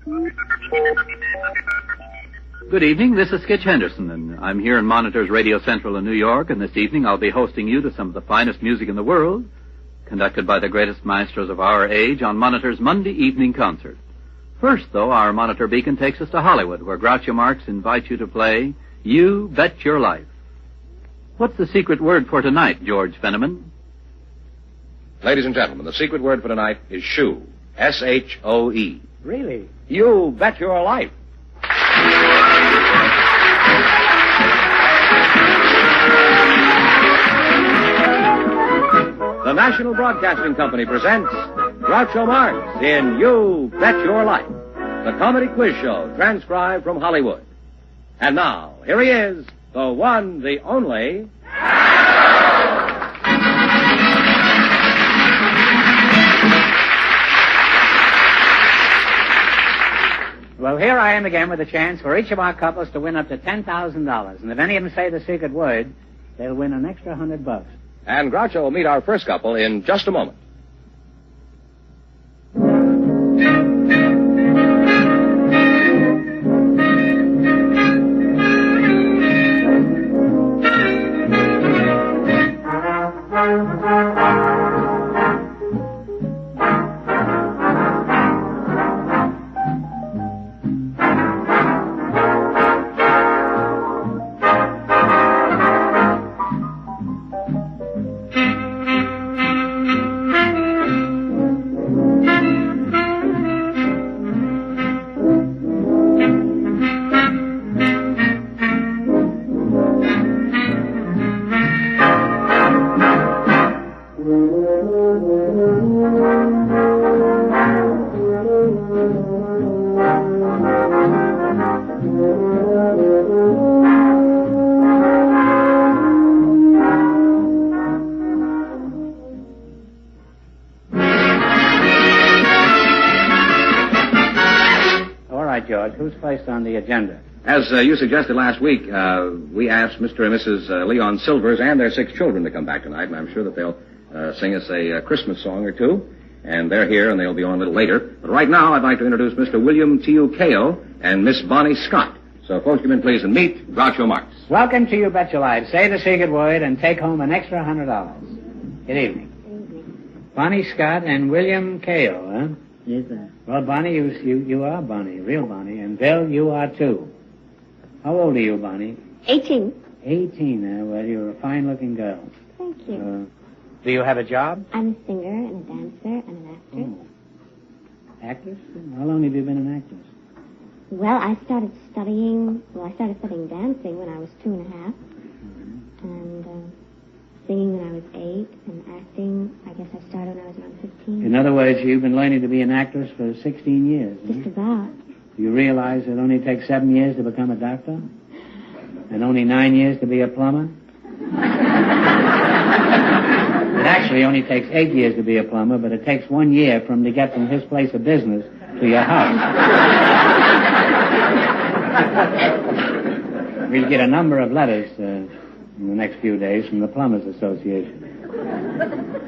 Good evening, this is Skitch Henderson, and I'm here in Monitor's Radio Central in New York, and this evening I'll be hosting you to some of the finest music in the world, conducted by the greatest maestros of our age on Monitor's Monday evening concert. First, though, our Monitor Beacon takes us to Hollywood, where Groucho Marx invites you to play You Bet Your Life. What's the secret word for tonight, George Fenneman? Ladies and gentlemen, the secret word for tonight is shoe. S-H-O-E. Really? You bet your life. The National Broadcasting Company presents Groucho Marx in You Bet Your Life, the comedy quiz show transcribed from Hollywood. And now, here he is, the one, the only... Well, here I am again with a chance for each of our couples to win up to $10,000. And if any of them say the secret word, they'll win an extra $100. And Groucho will meet our first couple in just a moment. George, who's placed on the agenda? As you suggested last week, we asked Mr. and Mrs. Leon Silvers and their 6 children to come back tonight, and I'm sure that they'll sing us a Christmas song or two. And they're here, and they'll be on a little later. But right now, I'd like to introduce Mr. William T.U. Kao and Miss Bonnie Scott. So, folks, come in, please, and meet Groucho Marx. Welcome to You Bet Your Life. Say the secret word and take home an extra $100. Good evening. Good evening. Bonnie Scott and William Kao, huh? Yes, sir. Well, Bonnie, you are Bonnie, real Bonnie, and Bill, you are too. How old are you, Bonnie? 18. 18, well, you're a fine-looking girl. Thank you. Do you have a job? I'm a singer and a dancer and an actress. Oh. Actress? How long have you been an actress? Well, I started studying dancing when I was 2 and a half. Mm-hmm. And singing when I was 8, and acting, I guess I started when I was around 15. In other words, you've been learning to be an actress for 16 years. Just about. Do you realize it only takes 7 years to become a doctor? And only 9 years to be a plumber? It actually only takes 8 years to be a plumber, but it takes 1 year for him to get from his place of business to your house. We'll get a number of letters in the next few days from the Plumbers Association.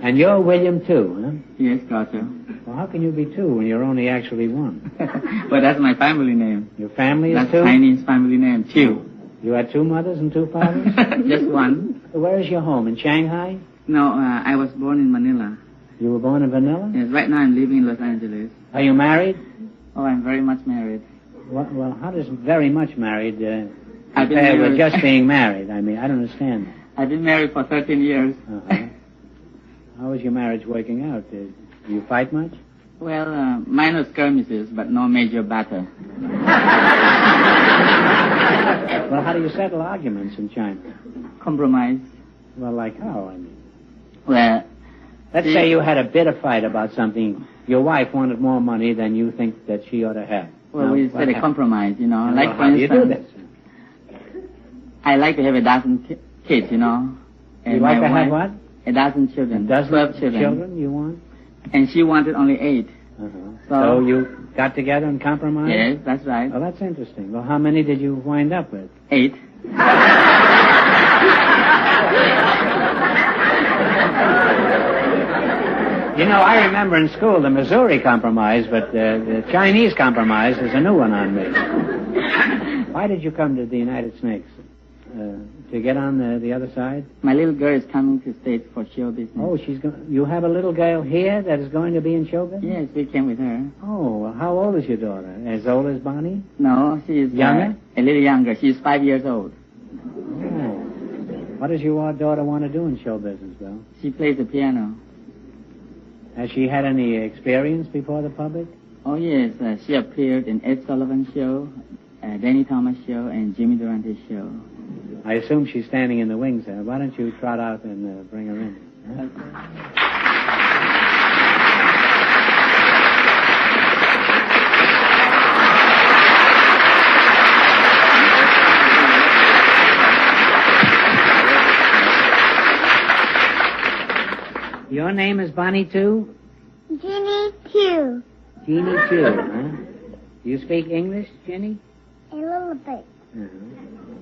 And you're William, too, huh? Yes, Groucho. Well, how can you be 2 when you're only actually 1? Well, that's my family name. Your family is That's 2? Chinese family name, Chiu. You had 2 mothers and 2 fathers? Just one. So where is your home? In Shanghai? No, I was born in Manila. You were born in Manila? Yes, right now I'm living in Los Angeles. Are you married? Oh, I'm very much married. Well, how does very much married I've been compare with married. just being married? I mean, I don't understand that. I've been married for 13 years. Uh-huh. How is your marriage working out? Do you fight much? Well, minor skirmishes, but no major battle. Well, how do you settle arguments in China? Compromise. Well, like how, I mean? Well, Let's say you had a bitter fight about something. Your wife wanted more money than you think that she ought to have. well, Now, we what said a happened? compromise, you know. Well, Like, for how do you do instance, this? I like to have a dozen kids, you know. You like to have what? A dozen children. A dozen 12 children. you want? And she wanted only 8. Uh-huh. So- So you got together and compromised? Yes, that's right. Well, that's interesting. Well, how many did you wind up with? 8. You know, I remember in school the Missouri Compromise, but the Chinese Compromise is a new one on me. Why did you come to the United Snakes? To get on the other side? My little girl is coming to States for show business. Oh, you have a little girl here that is going to be in show business? Yes, we came with her. Oh, well, how old is your daughter? As old as Bonnie? No, she is younger. A little younger. She's 5 years old. Oh. What does your daughter want to do in show business, Bill? She plays the piano. Has she had any experience before the public? Oh, yes. She appeared in Ed Sullivan's show, Danny Thomas' show, and Jimmy Durante's show. I assume she's standing in the wings there. Why don't you trot out and bring her in? Huh? Your name is Bonnie, too? Ginny too. Jeannie, too, huh? Do you speak English, Jenny? A little bit. Uh-huh.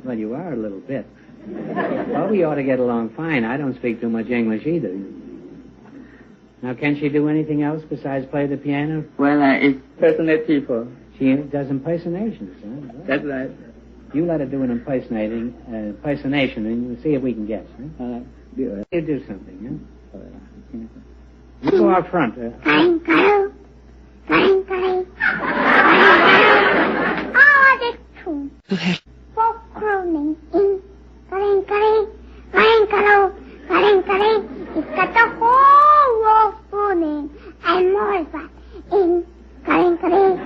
Well, you are a little bit. Well, we ought to get along fine. I don't speak too much English either. Now, can she do anything else besides play the piano? Well, it's impersonate people. She does impersonations, huh? Well, That's right. you let her do an impersonation, and we'll see if we can guess, huh? Do it. You do something, huh? You go out front. Twinkle, twinkle, all the tune. For crooning in twinkle, twinkle, twinkle. It's got the whole world spooning and more of that in twinkle, twinkle,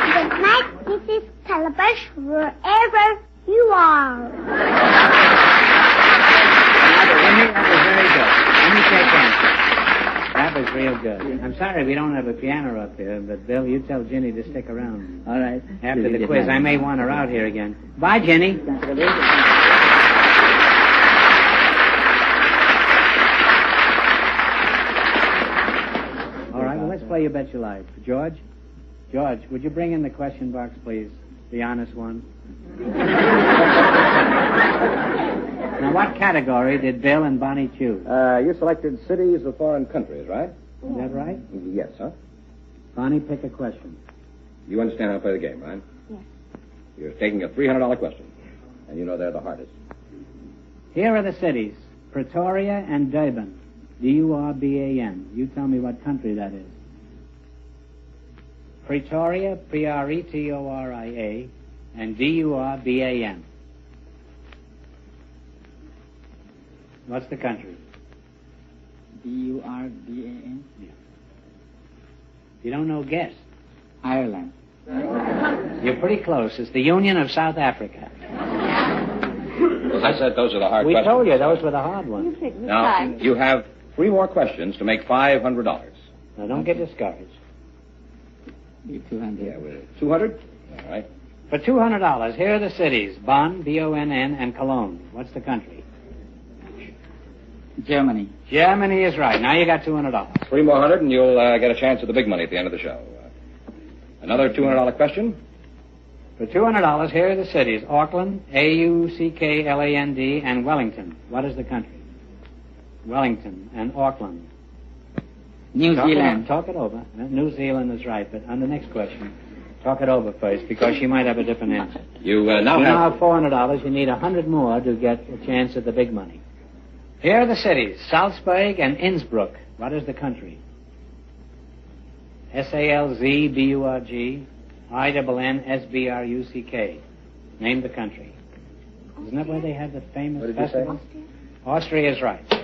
Good night, Mrs. Calabash, wherever you are. Let me take that. That was real good. I'm sorry we don't have a piano up here, but Bill, you tell Ginny to stick around. All right. After the quiz, I may want her out here again. Bye, Ginny. All right, well, let's play You Bet Your Life. George, would you bring in the question box, please? The honest one. Now, what category did Bill and Bonnie choose? You selected cities of foreign countries, right? Is that right? Yes, sir. Bonnie, pick a question. You understand how to play the game, right? Yes. You're taking a $300 question, and you know they're the hardest. Here are the cities, Pretoria and Durban. D-U-R-B-A-N. You tell me what country that is. Pretoria, P-R-E-T-O-R-I-A, and D-U-R-B-A-N. What's the country? D-U-R-B-A-N? Yeah. You don't know, guess. Ireland. You're pretty close. It's the Union of South Africa. Well, I said those are the hard We questions. told you those were the hard ones. Now, you have 3 more questions to make $500. Now, don't get discouraged. Be 200. Yeah, we're 200? All right. For $200, here are the cities, Bonn, B-O-N-N, and Cologne. What's the country? Germany. Germany is right. Now you got $200. 3 more hundred, and you'll get a chance at the big money at the end of the show. Another $200 question. For $200, here are the cities, Auckland, A-U-C-K-L-A-N-D, and Wellington. What is the country? Wellington and Auckland. New Zealand. Talk it over. New Zealand is right, but on the next question, talk it over first, because she might have a different answer. You now You have... now have $400. You need 100 more to get a chance at the big money. Here are the cities, Salzburg and Innsbruck. What is the country? S-A-L-Z-B-U-R-G, I-N-N-S-B-R-U-C-K. Name the country. Isn't that where they have the famous What did you say? festival? Austria is right. You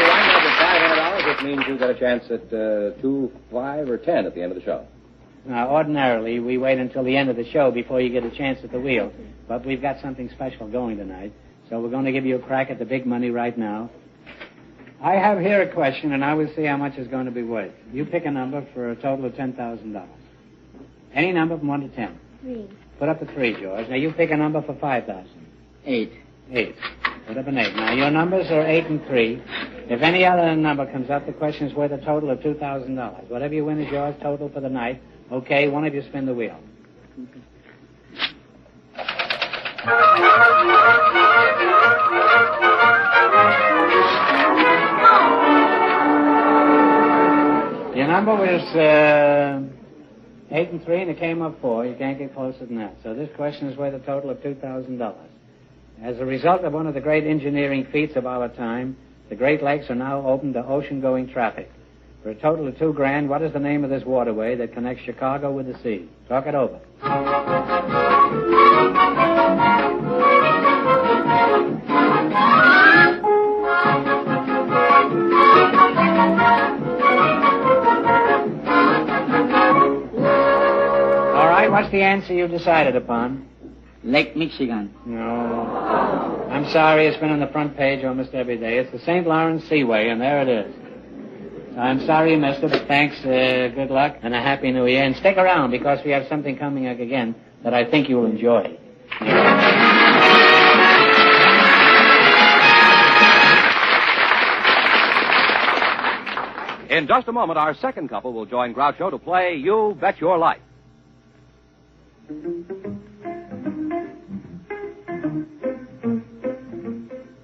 wind up with $500, which means you get a chance at 2, 5, or 10 at the end of the show. Now, ordinarily, we wait until the end of the show before you get a chance at the wheel. But we've got something special going tonight, so we're going to give you a crack at the big money right now. I have here a question, and I will see how much it's going to be worth. You pick a number for a total of $10,000. Any number from 1 to 10. 3. Put up the 3, George. Now, you pick a number for $5,000. 8. 8. Would have been 8. Now, your numbers are 8 and 3. If any other number comes up, the question is worth a total of $2,000. Whatever you win is yours, total for the night. Okay, one of you spin the wheel. Your number was 8 and 3, and it came up 4. You can't get closer than that. So this question is worth a total of $2,000. As a result of one of the great engineering feats of our time, the Great Lakes are now open to ocean-going traffic. For a total of $2,000, what is the name of this waterway that connects Chicago with the sea? Talk it over. All right, what's the answer you decided upon? Lake Michigan. No. I'm sorry, it's been on the front page almost every day. It's the St. Lawrence Seaway, and there it is. I'm sorry you missed it, but thanks, good luck, and a Happy New Year. And stick around, because we have something coming up again that I think you'll enjoy. In just a moment, our second couple will join Groucho to play You Bet Your Life.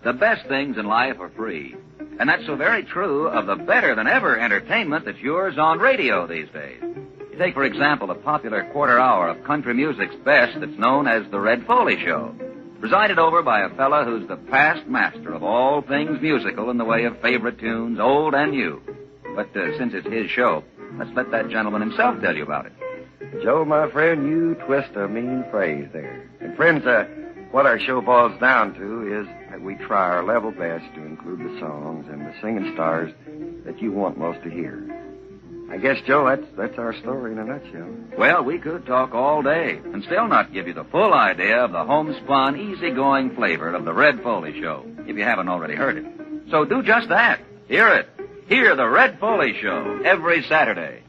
The best things in life are free. And that's so very true of the better-than-ever entertainment that's yours on radio these days. Take, for example, the popular quarter hour of country music's best that's known as The Red Foley Show, presided over by a fella who's the past master of all things musical in the way of favorite tunes, old and new. But since it's his show, let's let that gentleman himself tell you about it. Joe, my friend, you twist a mean phrase there. And friends, what our show boils down to is that we try our level best to include the songs and the singing stars that you want most to hear. I guess, Joe, that's our story in a nutshell. Well, we could talk all day and still not give you the full idea of the homespun, easygoing flavor of the Red Foley Show, if you haven't already heard it. So do just that. Hear it. Hear the Red Foley Show every Saturday.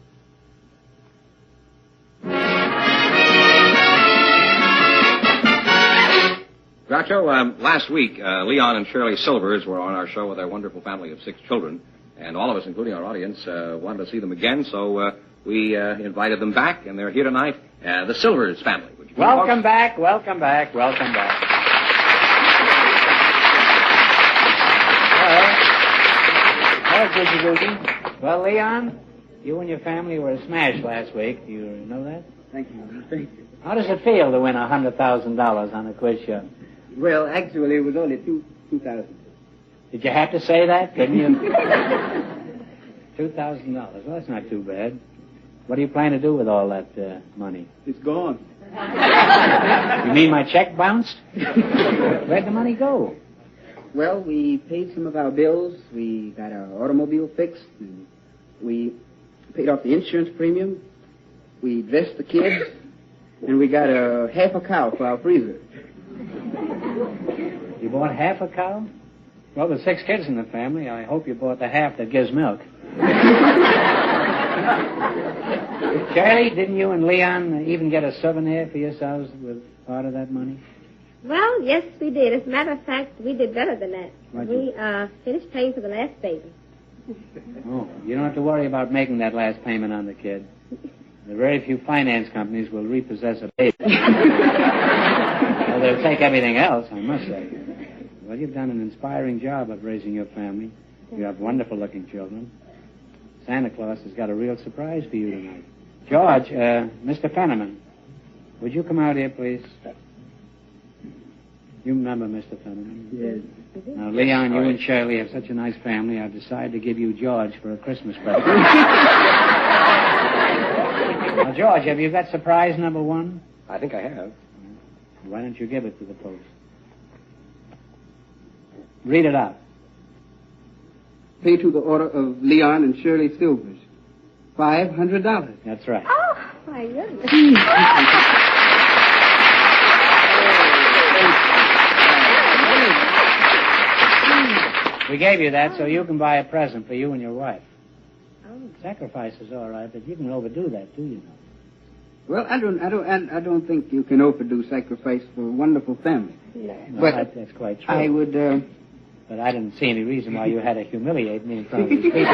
Groucho, last week, Leon and Shirley Silvers were on our show with their wonderful family of 6 children, and all of us, including our audience, wanted to see them again, so we invited them back, and they're here tonight. The Silvers family. Would you Welcome back, welcome back, welcome back. Well, Leon, you and your family were a smash last week. Do you know that? Thank you. Thank you. How does it feel to win $100,000 on a quiz show? Well, actually, it was only $2,000. Did you have to say that? Didn't you? $2,000. Well, that's not too bad. What do you plan to do with all that money? It's gone. You mean my check bounced? Where'd the money go? Well, we paid some of our bills. We got our automobile fixed. And we paid off the insurance premium. We dressed the kids. And we got half a cow for our freezer. You bought half a cow? Well, with 6 kids in the family, I hope you bought the half that gives milk. Charlie, didn't you and Leon even get a souvenir for yourselves with part of that money? Well, yes, we did. As a matter of fact, we did better than that. We finished paying for the last baby. Oh, you don't have to worry about making that last payment on the kid. The very few finance companies will repossess a baby. Well, they'll take everything else, I must say. Well, you've done an inspiring job of raising your family. You have wonderful-looking children. Santa Claus has got a real surprise for you tonight. George, Mr. Fenneman, would you come out here, please? You remember Mr. Fenneman? Yes. Now, Leon, you and Shirley have such a nice family, I've decided to give you George for a Christmas present. Now, George, have you got surprise number 1? I think I have. Why don't you give it to the post? Read it out. Pay to the order of Leon and Shirley Silvers. $500. That's right. Oh, my goodness. We gave you that so you can buy a present for you and your wife. Oh. Sacrifice is all right, but you can overdo that, too, you know. Well, I don't think you can overdo sacrifice for a wonderful family. No, But that's quite true. I would, But I didn't see any reason why you had to humiliate me in front of these people.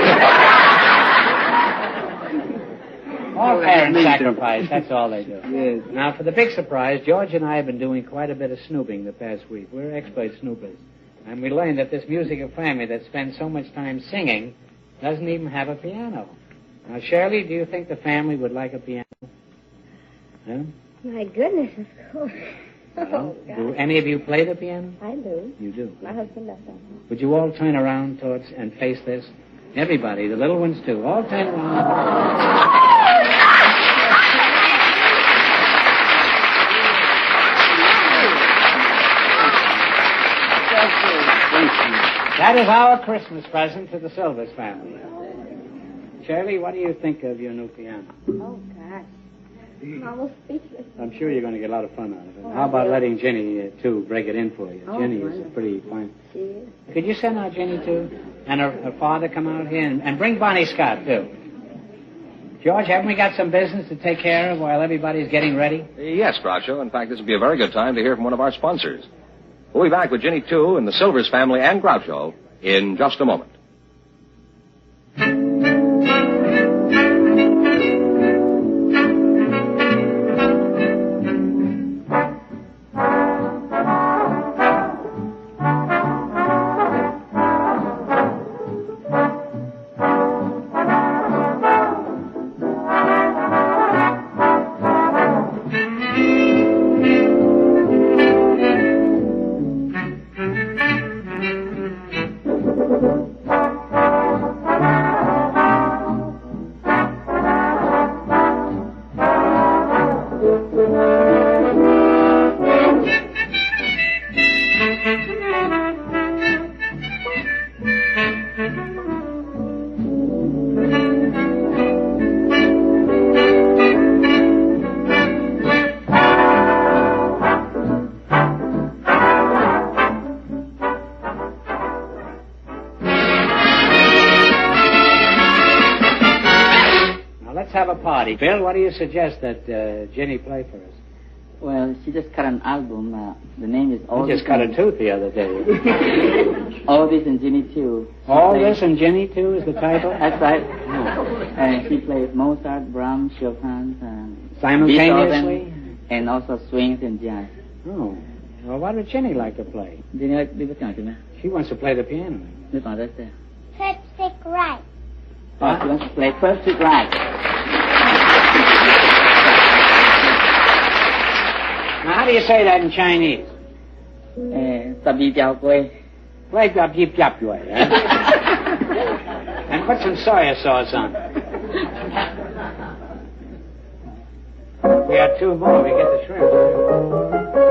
All parents sacrifice, that's all they do. Yes. Now, for the big surprise, George and I have been doing quite a bit of snooping the past week. We're expert snoopers. And we learned that this musical family that spends so much time singing doesn't even have a piano. Now, Shirley, do you think the family would like a piano? Huh? My goodness, of course. Well, do any of you play the piano? I do. You do. My husband does that. Would you all turn around towards and face this? Everybody, the little ones too. All turn around. That is our Christmas present to the Silvers family. Shirley, what do you think of your new piano? Oh, gosh. I'm almost speechless. I'm sure you're going to get a lot of fun out of it. How about letting Jenny, too, break it in for you? Oh, Jenny is wonderful. pretty fine. She is. Could you send out Jenny, too? And her father come out here? And bring Bonnie Scott, too. George, haven't we got some business to take care of while everybody's getting ready? Yes, Groucho. In fact, this would be a very good time to hear from one of our sponsors. We'll be back with Ginny, too, and the Silvers family and Groucho in just a moment. Have a party. Bill, what do you suggest that Jenny play for us? Well, she just cut an album. The name is All You just This cut a and- tooth the other day. All This and Ginny too. She All plays- This and Jenny, too, is the title? That's right. And she plays Mozart, Brahms, Chopin, Simultaneously? Beethoven, and also swings and jazz. Oh. Well, what would Jenny like to play? Ginny like to do the She wants to play the piano. That's there. First, stick right. Oh, she wants to play First Street Right. Now, how do you say that in Chinese? Sabi Jiao Gui. Play Yap Yip Yap Yue, eh? And put some soy sauce on it. We had two more. We get the shrimp.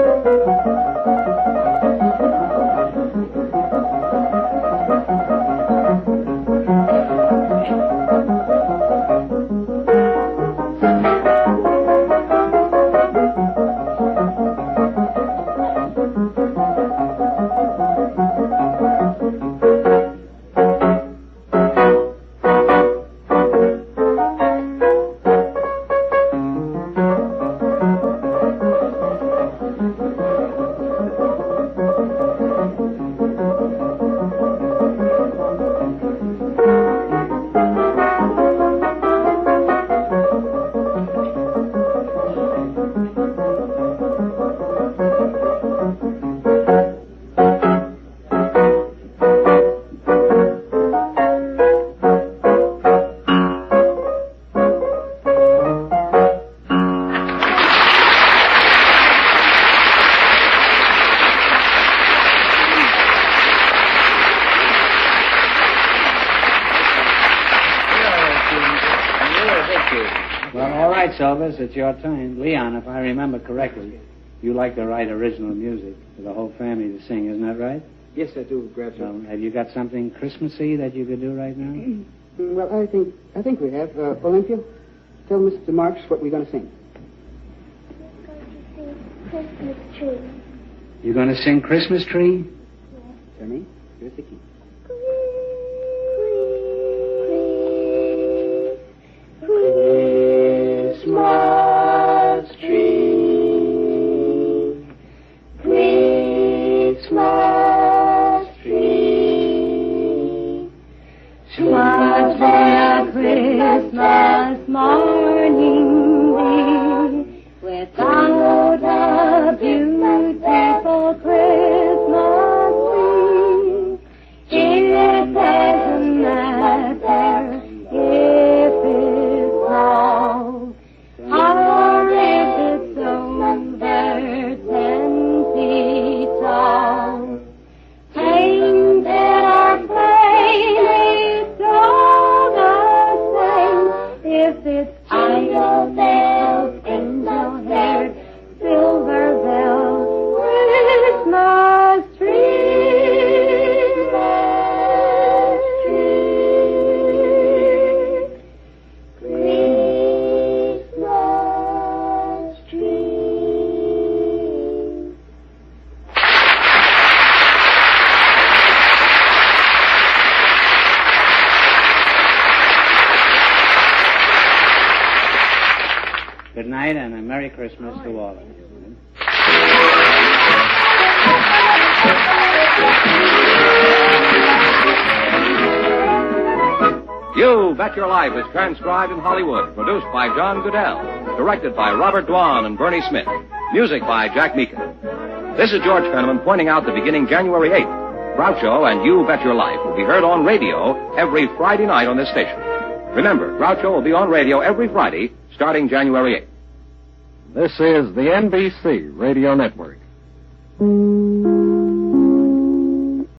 Well, all right, Silvers, it's your turn. Leon, if I remember correctly, you like to write original music for the whole family to sing, isn't that right? Yes, I do, Groucho. Well, have you got something Christmassy that you could do right now? Well, I think we have. Olympia, tell Mr. Marks what we're going to sing. Christmas tree. You going to sing Christmas Tree? Sammy, you're the key. Christmas Merry Christmas to all of you. You Bet Your Life is transcribed in Hollywood, produced by John Goodell, directed by Robert Dwan and Bernie Smith, music by Jack Meakin. This is George Fenneman pointing out that beginning January 8th, Groucho and You Bet Your Life will be heard on radio every Friday night on this station. Remember, Groucho will be on radio every Friday starting January 8th. This is the NBC Radio Network.